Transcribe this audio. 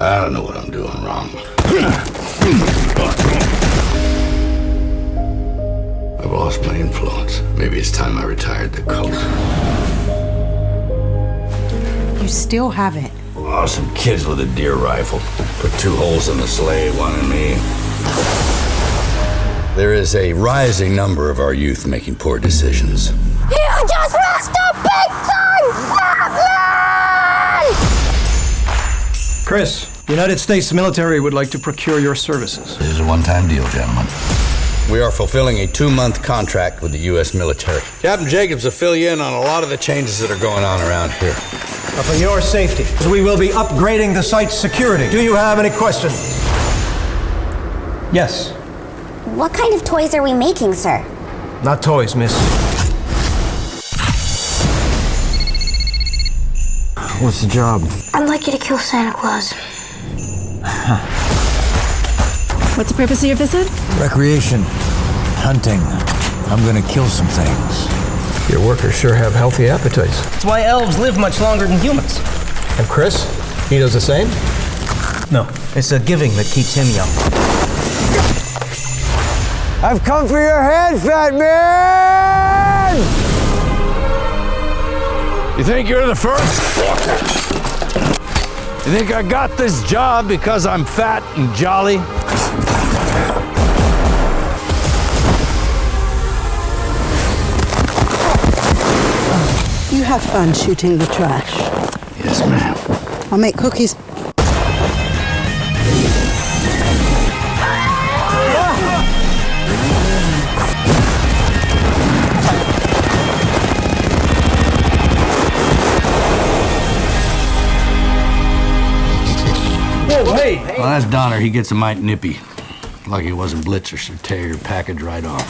I don't know what I'm doing wrong. I've lost my influence. Maybe it's time I retired the cult. You still haven't. Oh, some kids with a deer rifle. Put 2 holes in the sleigh, 1 in me. There is a rising number of our youth making poor decisions. You just lost a big time Batman! Chris, the United States military would like to procure your services. This is a one-time deal, gentlemen. We are fulfilling a 2-month contract with the U.S. military. Captain Jacobs will fill you in on a lot of the changes that are going on around here. For your safety, we will be upgrading the site's security. Do you have any questions? Yes. What kind of toys are we making, sir? Not toys, miss. What's the job? I'd like you to kill Santa Claus. What's the purpose of your visit? Recreation. Hunting. I'm gonna kill some things. Your workers sure have healthy appetites. That's why elves live much longer than humans. And Chris? He does the same? No, it's a giving that keeps him young. I've come for your head, fat man! You think you're the first? You think I got this job because I'm fat and jolly? You have fun shooting the trash. Yes, ma'am. I'll make cookies. Whoa, hey! Well, that's Donner. He gets a mite nippy. Like he wasn't Blitzer, so tear your package right off.